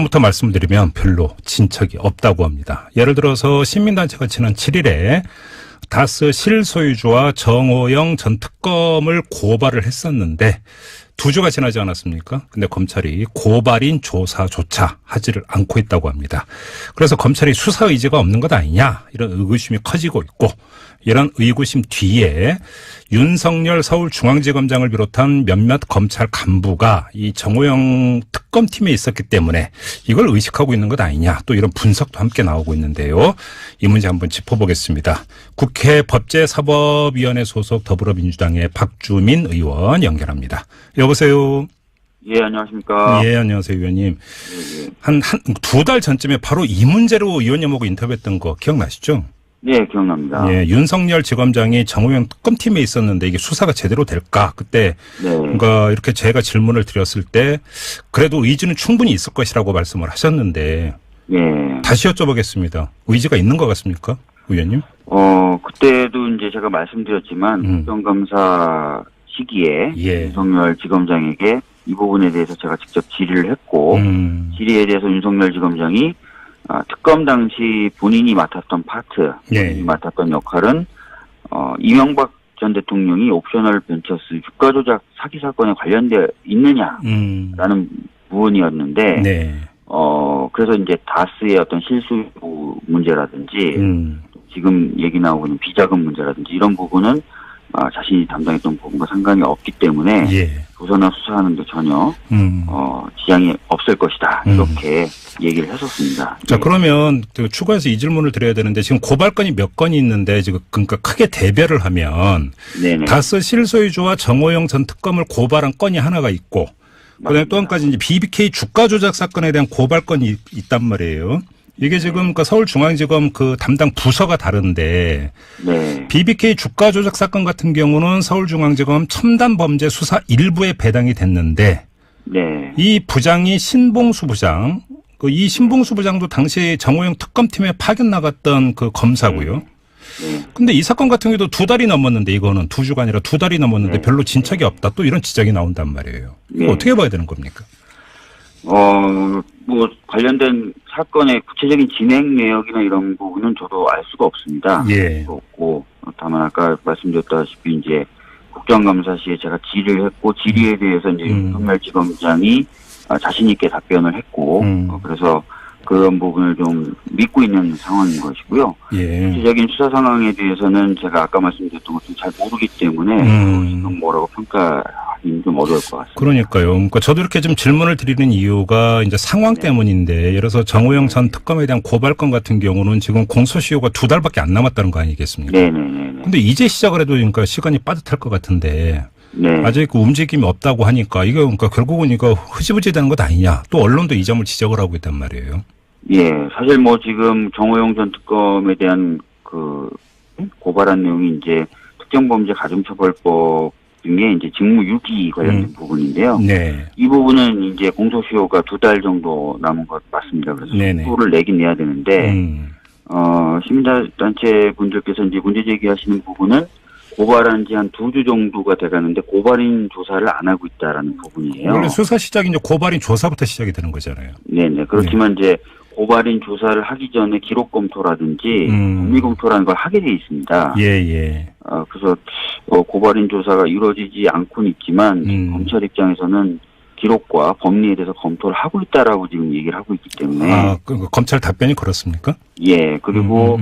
결론부터 말씀드리면 별로 진척이 없다고 합니다. 예를 들어서 시민단체가 지난 7일에 다스 실소유주와 정호영 전 특검을 고발을 했었는데 2주가 지나지 않았습니까? 근데 검찰이 고발인 조사조차 하지를 않고 있다고 합니다. 그래서 검찰이 수사 의지가 없는 것 아니냐 이런 의구심이 커지고 있고 이런 의구심 뒤에 윤석열 서울중앙지검장을 비롯한 몇몇 검찰 간부가 이 정호영 특검팀에 있었기 때문에 이걸 의식하고 있는 것 아니냐 또 이런 분석도 함께 나오고 있는데요. 이 문제 한번 짚어보겠습니다. 국회 법제사법위원회 소속 더불어민주당의 박주민 의원 연결합니다. 여보세요. 예, 안녕하십니까. 예, 안녕하세요, 의원님. 예. 한 2달 전쯤에 바로 이 문제로 의원님하고 인터뷰했던 거 기억나시죠? 네, 기억납니다. 예, 윤석열 지검장이 정호영 특검팀에 있었는데 이게 수사가 제대로 될까? 그때 네. 뭔가 이렇게 제가 질문을 드렸을 때 그래도 의지는 충분히 있을 것이라고 말씀을 하셨는데 예. 다시 여쭤보겠습니다. 의지가 있는 것 같습니까, 의원님? 그때도 이제 제가 말씀드렸지만 국정감사 시기에 예. 윤석열 지검장에게 이 부분에 대해서 제가 직접 질의를 했고 질의에 대해서 윤석열 지검장이 특검 당시 본인이 맡았던 파트, 예. 본인이 맡았던 역할은 이명박 전 대통령이 옵셔널 벤처스 주가 조작 사기 사건에 관련되어 있느냐라는 부분이었는데, 네. 그래서 이제 다스의 어떤 실수 문제라든지 지금 얘기 나오고 있는 비자금 문제라든지 이런 부분은 자신이 담당했던 부분과 상관이 없기 때문에 예. 조사나 수사하는데 전혀 지장이 없을 것이다 이렇게 얘기를 했었습니다. 자, 네. 그러면 추가해서 이 질문을 드려야 되는데 지금 고발건이 몇 건이 있는데 지금 그러니까 크게 대별을 하면 네네. 다스 실소유주와 정호영 전 특검을 고발한 건이 하나가 있고 그다음에 또 한 가지 이제 BBK 주가 조작 사건에 대한 고발건이 있단 말이에요. 이게 지금 그러니까 서울중앙지검 그 담당 부서가 다른데 네. BBK 주가 조작 사건 같은 경우는 서울중앙지검 첨단범죄 수사 1부에 배당이 됐는데 네. 이 부장이 신봉수 부장, 이 신봉수 부장도 당시 정호영 특검팀에 파견 나갔던 그 검사고요. 네. 근데 이 사건 같은 경우도 2달이 넘었는데 이거는 2주가 아니라 2달이 넘었는데 네. 별로 진척이 없다. 또 이런 지적이 나온단 말이에요. 이거 네. 어떻게 봐야 되는 겁니까? 뭐 관련된 사건의 구체적인 진행 내역이나 이런 부분은 저도 알 수가 없습니다. 예. 없고 다만 아까 말씀드렸다시피 이제 국정감사 시에 제가 질의를 했고 질의에 대해서 이제 윤석열 지검장이 자신 있게 답변을 했고 그래서 그런 부분을 좀 믿고 있는 상황인 것이고요. 예. 구체적인 수사 상황에 대해서는 제가 아까 말씀드렸던 것좀 잘 모르기 때문에 지금 뭐라고 평가하기는 좀 어려울 것 같습니다. 그러니까요. 그러니까 저도 이렇게 좀 질문을 드리는 이유가 이제 상황 때문인데 예를 들어서 정호영 전 특검에 대한 고발건 같은 경우는 지금 공소시효가 2달밖에 안 남았다는 거 아니겠습니까? 네네네. 근데 이제 시작을 해도 그러니까 시간이 빠듯할 것 같은데 네. 아직 그 움직임이 없다고 하니까 이거 그러니까 결국은 이거 흐지부지 되는 것 아니냐. 또 언론도 이 점을 지적을 하고 있단 말이에요. 예, 사실 뭐 지금 정호영 전 특검에 대한 그 고발한 내용이 이제 특정범죄 가중처벌법 등의 이제 직무유기 관련된 부분인데요. 네. 이 부분은 이제 공소시효가 2달 정도 남은 것 맞습니다. 그래서 네네. 속도를 내긴 내야 되는데, 시민단체 분들께서 이제 문제 제기하시는 부분은 고발한 지 한 2주 정도가 돼가는데 고발인 조사를 안 하고 있다라는 부분이에요. 원래 수사 시작이 이제 고발인 조사부터 시작이 되는 거잖아요. 네네. 그렇지만 이제 고발인 조사를 하기 전에 기록 검토라든지 법리 검토라는 걸 하게 돼 있습니다. 예. 그래서 고발인 조사가 이루어지지 않고는 있지만 검찰 입장에서는 기록과 법리에 대해서 검토를 하고 있다라고 지금 얘기를 하고 있기 때문에. 그 검찰 답변이 그렇습니까? 예. 그리고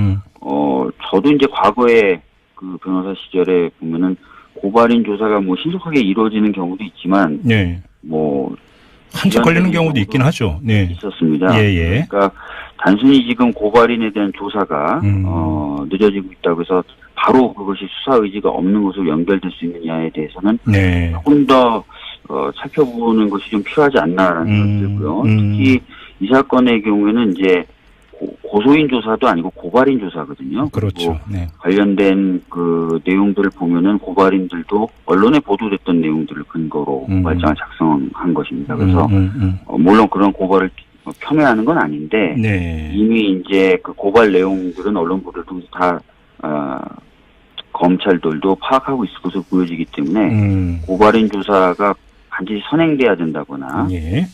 저도 이제 과거에 그 변호사 시절에 보면은 고발인 조사가 뭐 신속하게 이루어지는 경우도 있지만, 네. 뭐 한참 걸리는 경우도 있긴 하죠. 네. 있었습니다. 예. 그러니까 단순히 지금 고발인에 대한 조사가 늦어지고 있다고 해서 바로 그것이 수사 의지가 없는 것으로 연결될 수 있느냐에 대해서는 네. 조금 더 살펴보는 것이 좀 필요하지 않나라는 생각이 들고요. 특히 이 사건의 경우에는 이제 고소인 조사도 아니고 고발인 조사거든요. 그렇죠. 네. 관련된 그 내용들을 보면은 고발인들도 언론에 보도됐던 내용들을 근거로 고발장을 작성한 것입니다. 그래서 물론 그런 고발을 폄훼하는 건 아닌데 네. 이미 이제 그 고발 내용들은 언론 보도를 통해서 다 검찰들도 파악하고 있을 것으로 보여지기 때문에 고발인 조사가 반드시 선행돼야 된다거나, 예.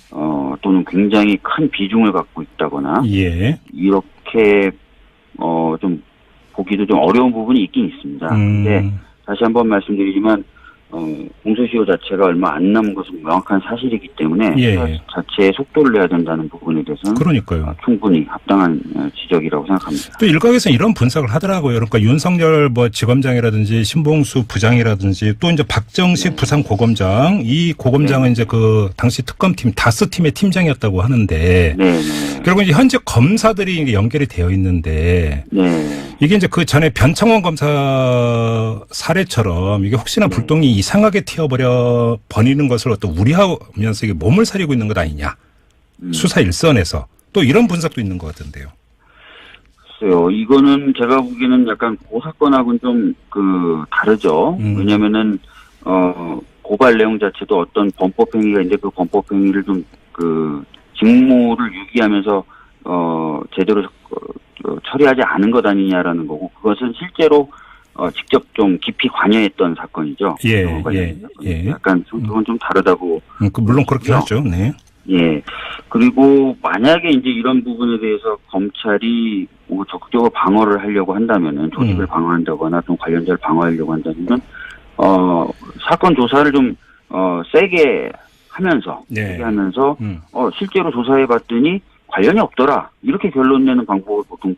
또는 굉장히 큰 비중을 갖고 있다거나, 예. 이렇게, 좀, 보기도 좀 어려운 부분이 있긴 있습니다. 근데, 다시 한번 말씀드리지만, 공소시효 자체가 얼마 안 남은 것은 명확한 사실이기 때문에 예. 수사 자체에 속도를 내야 된다는 부분에 대해서는 그러니까요. 충분히 합당한 지적이라고 생각합니다. 또 일각에서는 이런 분석을 하더라고요. 그러니까 윤석열 뭐 지검장이라든지 신봉수 부장이라든지 또 이제 박정식 네. 부산고검장, 이 고검장은 네. 이제 그 당시 특검팀 다스팀의 팀장이었다고 하는데 네. 결국 이제 현재 검사들이 이게 연결이 되어 있는데 네. 이게 이제 그 전에 변창원 검사 사례처럼 이게 혹시나 네. 불똥이 이상하게 버리는 것을 어떤 우려하면서 이게 몸을 사리고 있는 것 아니냐. 수사 일선에서 또 이런 분석도 있는 것 같은데요. 글쎄요. 이거는 제가 보기에는 약간 그 사건하고는 좀 다르죠. 왜냐면은 고발 내용 자체도 어떤 범법행위가 있는데 그 범법행위를 좀 직무를 유기하면서 제대로 처리하지 않은 것 아니냐라는 거고, 그것은 실제로 직접 좀 깊이 관여했던 사건이죠. 예, 예. 약간 성격은 좀 다르다고. 물론 그렇게 하죠. 네. 예. 그리고 만약에 이제 이런 부분에 대해서 검찰이 뭐 적극적으로 방어를 하려고 한다면은, 조직을 방어한다거나 좀 관련자를 방어하려고 한다면은, 사건 조사를 좀, 세게 하면서, 네. 실제로 조사해 봤더니 관련이 없더라. 이렇게 결론 내는 방법을 보통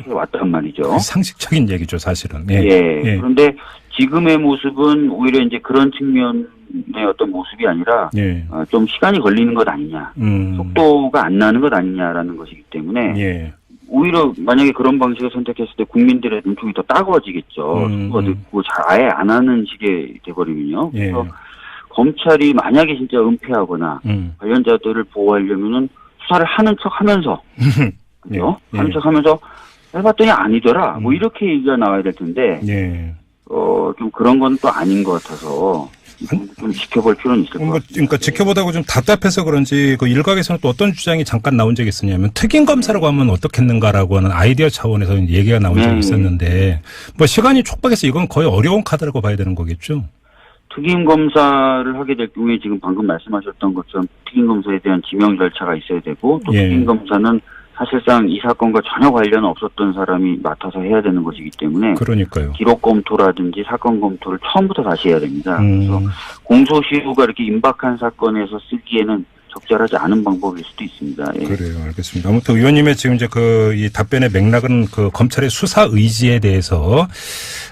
왔단 말이죠. 상식적인 얘기죠, 사실은. 예. 예. 그런데 지금의 모습은 오히려 이제 그런 측면의 어떤 모습이 아니라 예. 좀 시간이 걸리는 것 아니냐, 속도가 안 나는 것 아니냐라는 것이기 때문에 예. 오히려 만약에 그런 방식을 선택했을 때 국민들의 눈총이 더 따가워지겠죠. 속도가 늦고 아예 안 하는 식이 돼버리면요. 예. 그래서 검찰이 만약에 진짜 은폐하거나 관련자들을 보호하려면은 수사를 하는 척하면서, 그죠? 예. 하는 척하면서 해봤더니 아니더라. 뭐 이렇게 얘기가 나와야 될 텐데, 예. 좀 그런 건 또 아닌 것 같아서 좀 지켜볼 필요는 있을 것 같아요. 그러니까 지켜보다가 좀 답답해서 그런지 그 일각에서는 또 어떤 주장이 잠깐 나온 적이 있었냐면 특임 검사라고 하면 어떻겠는가라고 하는 아이디어 차원에서 얘기가 나온 적이 있었는데 뭐 시간이 촉박해서 이건 거의 어려운 카드라고 봐야 되는 거겠죠. 특임 검사를 하게 될 경우에 지금 방금 말씀하셨던 것처럼 특임 검사에 대한 지명 절차가 있어야 되고 또 특임 검사는 사실상 이 사건과 전혀 관련 없었던 사람이 맡아서 해야 되는 것이기 때문에 그러니까요. 기록 검토라든지 사건 검토를 처음부터 다시 해야 됩니다. 그래서 공소시효가 이렇게 임박한 사건에서 쓰기에는 적절하지 않은 방법일 수도 있습니다. 예. 그래요. 알겠습니다. 아무튼 의원님의 지금 이제 이 답변의 맥락은 검찰의 수사 의지에 대해서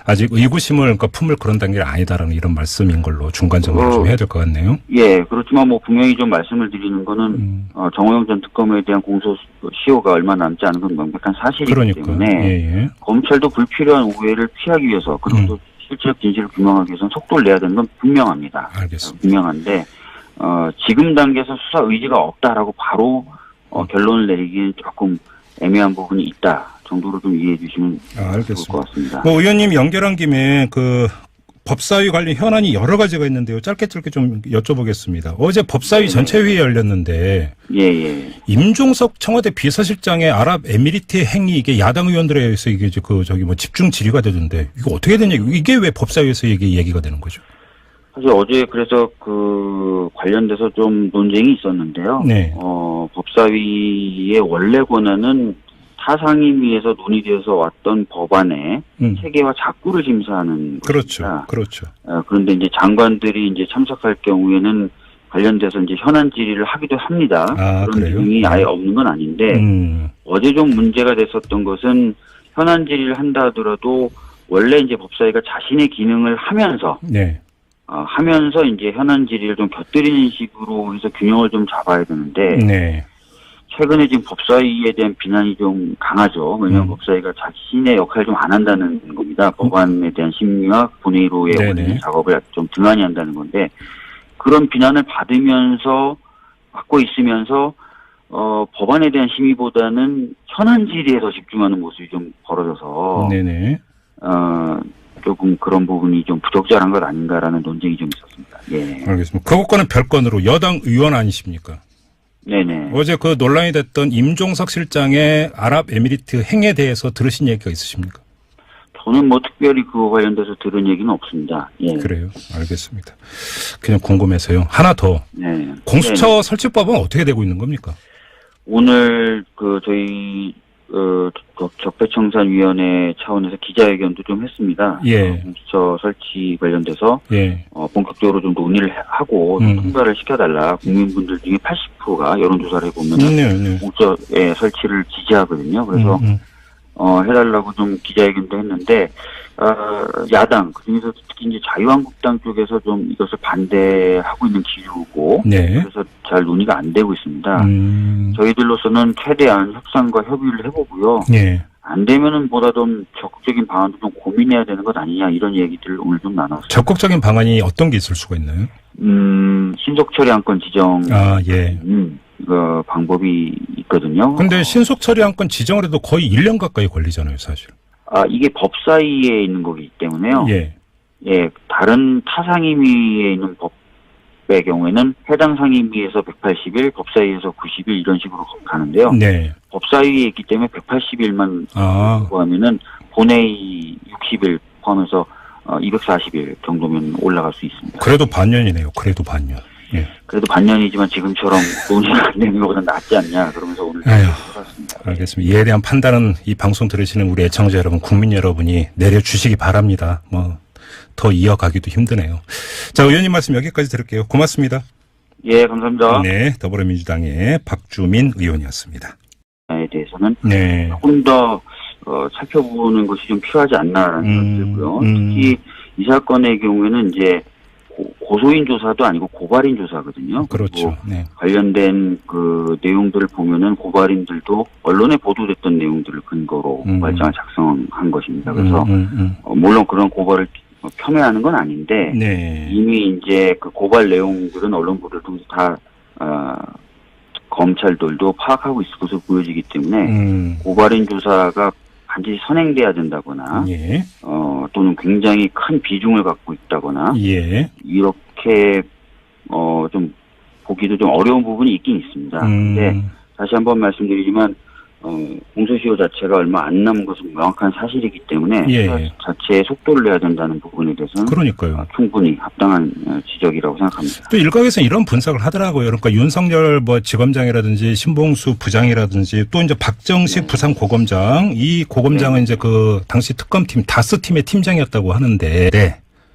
아직 의구심을 그러니까 품을 그런 단계가 아니다라는 이런 말씀인 걸로 중간점을 좀 해야 될 것 같네요. 예, 그렇지만 뭐 분명히 좀 말씀을 드리는 거는 정호영 전 특검에 대한 공소시효가 얼마 남지 않은 건 명백한 사실이기 때문에 검찰도 불필요한 오해를 피하기 위해서 그리고 또 실체적 진실을 규명하기 위해서는 속도를 내야 되는 건 분명합니다. 알겠습니다. 분명한데 지금 단계에서 수사 의지가 없다라고 바로 결론을 내리기엔 조금 애매한 부분이 있다 정도로 좀 이해해 주시면 좋을 것 같습니다. 뭐 의원님 연결한 김에 법사위 관련 현안이 여러 가지가 있는데요. 짧게 좀 여쭤보겠습니다. 어제 법사위 전체 회의 열렸는데 임종석 청와대 비서실장의 아랍에미리트의 행위 이게 야당 의원들에 의해서 이게 집중 질의가 되던데 이거 어떻게 된 얘기? 이게 왜 법사위에서 얘기가 되는 거죠? 사실 어제 그래서 관련돼서 좀 논쟁이 있었는데요. 네. 법사위의 원래 권한은 타상임위에서 논의되어서 왔던 법안의 체계와 작구를 심사하는 것입니다. 그렇죠. 그런데 이제 장관들이 이제 참석할 경우에는 관련돼서 이제 현안 질의를 하기도 합니다. 그런 기능이 아예 없는 건 아닌데 어제 좀 문제가 됐었던 것은 현안 질의를 한다 하더라도 원래 이제 법사위가 자신의 기능을 하면서 하면서 이제 현안 질의를 좀 곁들이는 식으로 해서 균형을 좀 잡아야 되는데 최근에 지금 법사위에 대한 비난이 좀 강하죠. 왜냐하면 법사위가 자신의 역할을 좀 안 한다는 겁니다. 법안에 대한 심의와 본회의로의 오는 작업을 좀 등한히 한다는 건데 그런 비난을 받고 있으면서 법안에 대한 심의보다는 현안 질의에 더 집중하는 모습이 좀 벌어져서 조금 그런 부분이 좀 부적절한 것 아닌가라는 논쟁이 좀 있었습니다. 예. 알겠습니다. 그것과는 별건으로 여당 의원 아니십니까? 네네. 어제 논란이 됐던 임종석 실장의 아랍에미리트 행에 대해서 들으신 얘기가 있으십니까? 저는 뭐 특별히 그거 관련돼서 들은 얘기는 없습니다. 예. 그래요. 알겠습니다. 그냥 궁금해서요. 하나 더. 네. 공수처 네. 설치법은 어떻게 되고 있는 겁니까? 오늘 저희 적폐청산위원회 차원에서 기자회견도 좀 했습니다. 예. 공수처 설치 관련돼서 예. 본격적으로 좀 논의를 하고 좀 통과를 시켜달라. 국민분들 중에 80%가 여론조사를 해보면 네. 공수처의 설치를 지지하거든요. 그래서 해달라고 좀 기자회견도 했는데 야당 그중에서 특히 이제 자유한국당 쪽에서 좀 이것을 반대하고 있는 기류고 네. 그래서 잘 논의가 안 되고 있습니다. 저희들로서는 최대한 협상과 협의를 해보고요. 예. 안 되면은 보다 좀 적극적인 방안도 좀 고민해야 되는 것 아니냐 이런 얘기들을 오늘 좀 나눴습니다. 적극적인 방안이 어떤 게 있을 수가 있나요? 신속 처리 안건 지정. 예. 방법이 있거든요. 근데 신속 처리 안건 지정을 해도 거의 1년 가까이 걸리잖아요, 사실. 이게 법사위에 있는 거기 때문에요. 예. 예, 다른 타상임위에 있는 법의 경우에는 해당 상임위에서 180일, 법사위에서 90일 이런 식으로 가는데요. 네. 법사위에 있기 때문에 180일만 포함하면은 본회의 60일 포함해서 240일 정도면 올라갈 수 있습니다. 그래도 반년이네요. 그래도 반년. 예. 그래도 반년이지만 지금처럼 논의가 안 되는 것보다 낫지 않냐 그러면서 오늘 해봤습니다. 알겠습니다. 이에 대한 판단은 이 방송 들으시는 우리 애청자 여러분, 국민 여러분이 내려주시기 바랍니다. 더 이어가기도 힘드네요. 자, 의원님 말씀 여기까지 들을게요. 고맙습니다. 예, 감사합니다. 네, 더불어민주당의 박주민 의원이었습니다. 에 대해서는 네. 조금 더 살펴보는 것이 좀 필요하지 않나라는 생각이 들고요. 특히 이 사건의 경우에는 이제 고소인 조사도 아니고 고발인 조사거든요. 그렇죠. 네. 관련된 그 내용들을 보면은 고발인들도 언론에 보도됐던 내용들을 근거로 고발장을 작성한 것입니다. 그래서 물론 그런 고발을 폄훼하는 건 아닌데 네. 이미 이제 그 고발 내용들은 언론 보도를 통해서 다 검찰들도 파악하고 있을 것으로 보여지기 때문에 고발인 조사가 반드시 선행돼야 된다거나 예. 또는 굉장히 큰 비중을 갖고 있다거나 예. 이렇게 좀 보기도 좀 어려운 부분이 있긴 있습니다. 근데 다시 한번 말씀드리지만 공소시효 자체가 얼마 안 남은 것은 명확한 사실이기 때문에 예. 자체의 속도를 내야 된다는 부분에 대해서는 그러니까요. 충분히 합당한 지적이라고 생각합니다. 또 일각에서는 이런 분석을 하더라고요. 그러니까 윤석열 지검장이라든지 신봉수 부장이라든지 또 이제 박정식 부산고검장, 이 고검장은 이제 그 당시 특검팀 다스 팀의 팀장이었다고 하는데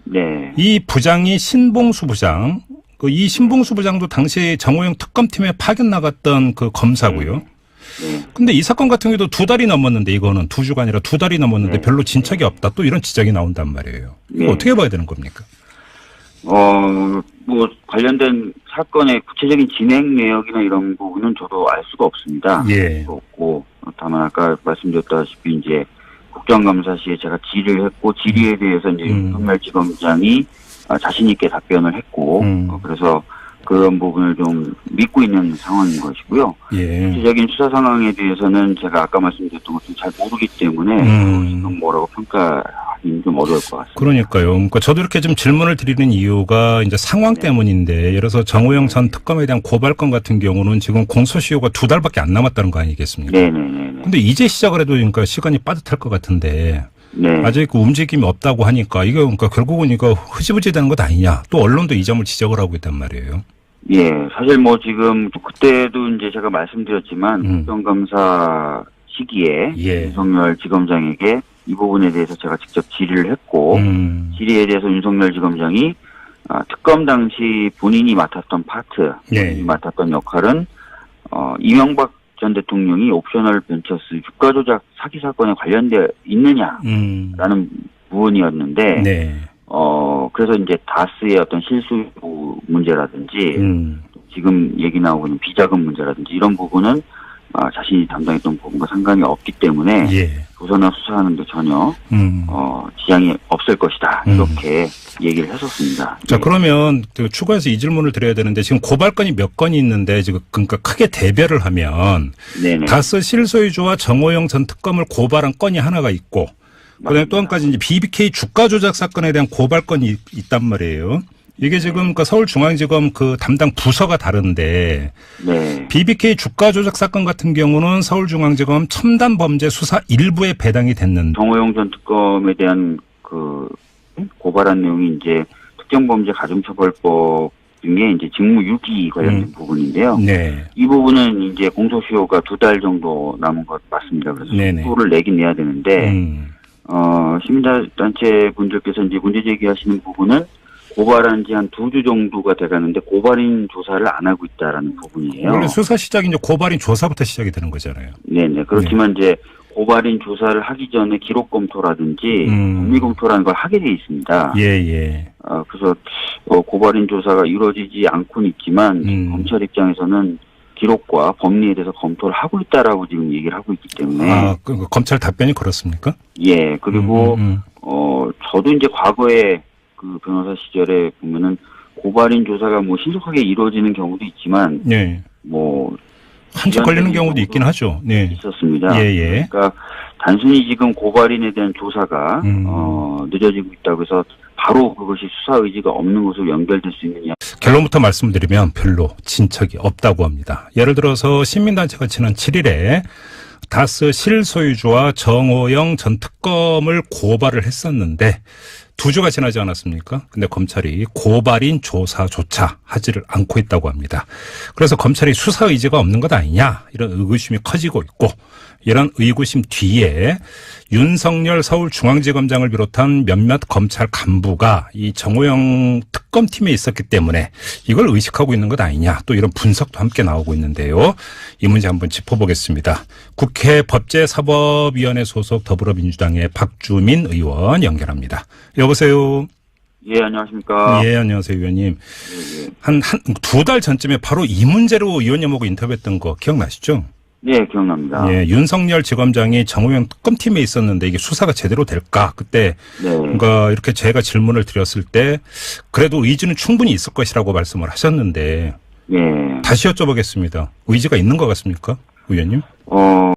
네. 이 부장이 신봉수 부장, 이 신봉수 부장도 당시 정호영 특검팀에 파견 나갔던 그 검사고요. 네. 근데 이 사건 같은 경우도 2달이 넘었는데 이거는 2주가 아니라 2달이 넘었는데 별로 진척이 없다. 또 이런 지적이 나온단 말이에요. 이거 어떻게 봐야 되는 겁니까? 관련된 사건의 구체적인 진행 내역이나 이런 부분은 저도 알 수가 없습니다. 예. 없고, 다만 아까 말씀드렸다시피 이제 국정감사 시에 제가 질의를 했고, 질의에 대해서 이제 윤석열지검장이 자신있게 답변을 했고, 그래서 그런 부분을 좀 믿고 있는 상황인 것이고요. 예. 구체적인 수사 상황에 대해서는 제가 아까 말씀드렸던 것좀 잘 모르기 때문에 지금 뭐라고 평가하기는 좀 어려울 것 같습니다. 그러니까요. 그러니까 저도 이렇게 좀 질문을 드리는 이유가 이제 상황 때문인데, 예를 들어서 정호영 전 특검에 대한 고발건 같은 경우는 지금 공소시효가 2달밖에 안 남았다는 거 아니겠습니까? 네네네. 근데 이제 시작을 해도 그러니까 시간이 빠듯할 것 같은데. 네. 아직 그 움직임이 없다고 하니까 이거 그러니까 결국은 이거 흐지부지 되는 것 아니냐. 또 언론도 이 점을 지적을 하고 있단 말이에요. 예, 사실 지금 그때도 이제 제가 말씀드렸지만 국정감사 시기에 윤석열 지검장에게 이 부분에 대해서 제가 직접 질의를 했고 질의에 대해서 윤석열 지검장이 특검 당시 본인이 맡았던 파트, 본인이 맡았던 역할은 이명박 전 대통령이 옵셔널 벤처스 주가 조작 사기 사건에 관련되어 있느냐라는 부분이었는데 그래서 이제 다스의 어떤 실수 문제라든지 지금 얘기 나오고 있는 비자금 문제라든지 이런 부분은 자신이 담당했던 부분과 상관이 없기 때문에 조사나 수사하는데 전혀 지장이 없을 것이다 이렇게 얘기를 했었습니다. 자, 그러면 추가해서 이 질문을 드려야 되는데 지금 고발건이 몇 건이 있는데 지금 그러니까 크게 대별을 하면 다스 실소유주와 정호영 전 특검을 고발한 건이 하나가 있고 그다음에 또 한 가지 이제 BBK 주가 조작 사건에 대한 고발건이 있단 말이에요. 이게 지금 그 서울중앙지검 그 담당 부서가 다른데 네. BBK 주가 조작 사건 같은 경우는 서울중앙지검 첨단 범죄 수사 1부에 배당이 됐는데 정호영 전 특검에 대한 그 고발한 내용이 이제 특정범죄 가중처벌법 중에 이제 직무유기 관련된 부분인데요. 네. 이 부분은 이제 공소시효가 2달 정도 남은 것 맞습니다. 그래서 네네. 속도를 내긴 내야 되는데, 시민단체 분들께서 이제 문제 제기하시는 부분은 고발한 지 한 2주 정도가 돼가는데 고발인 조사를 안 하고 있다라는 부분이에요. 원래 수사 시작이 이제 고발인 조사부터 시작이 되는 거잖아요. 네네. 그렇지만 이제 고발인 조사를 하기 전에 기록 검토라든지 법리 검토라는 걸 하게 돼 있습니다. 예. 그래서 고발인 조사가 이루어지지 않고는 있지만 검찰 입장에서는 기록과 법리에 대해서 검토를 하고 있다라고 지금 얘기를 하고 있기 때문에 그 검찰 답변이 그렇습니까? 예. 그리고 저도 이제 과거에 그 변호사 시절에 보면은 고발인 조사가 뭐 신속하게 이루어지는 경우도 있지만 네. 뭐 한참 걸리는 경우도 있긴 하죠. 네. 있었습니다. 예. 그러니까 단순히 지금 고발인에 대한 조사가 늦어지고 있다고 해서 바로 그것이 수사 의지가 없는 것으로 연결될 수 있느냐. 결론부터 말씀드리면 별로 진척이 없다고 합니다. 예를 들어서 시민단체가 지난 7일에 다스 실소유주와 정호영 전 특검을 고발을 했었는데 2주가 지나지 않았습니까? 근데 검찰이 고발인 조사조차 하지를 않고 있다고 합니다. 그래서 검찰이 수사 의지가 없는 것 아니냐 이런 의구심이 커지고 있고 이런 의구심 뒤에 윤석열 서울중앙지검장을 비롯한 몇몇 검찰 간부가 이 정호영 특검팀에 있었기 때문에 이걸 의식하고 있는 것 아니냐 또 이런 분석도 함께 나오고 있는데요. 이 문제 한번 짚어보겠습니다. 국회 법제사법위원회 소속 더불어민주당의 박주민 의원 연결합니다. 여보세요. 예, 안녕하십니까. 예, 안녕하세요, 의원님. 예. 한 2달 전쯤에 바로 이 문제로 의원님하고 인터뷰했던 거 기억나시죠? 네, 기억납니다. 예, 윤석열 지검장이 정호영 특검팀에 있었는데 이게 수사가 제대로 될까? 그때 뭔가 이렇게 제가 질문을 드렸을 때 그래도 의지는 충분히 있을 것이라고 말씀을 하셨는데 예. 다시 여쭤보겠습니다. 의지가 있는 것 같습니까, 의원님?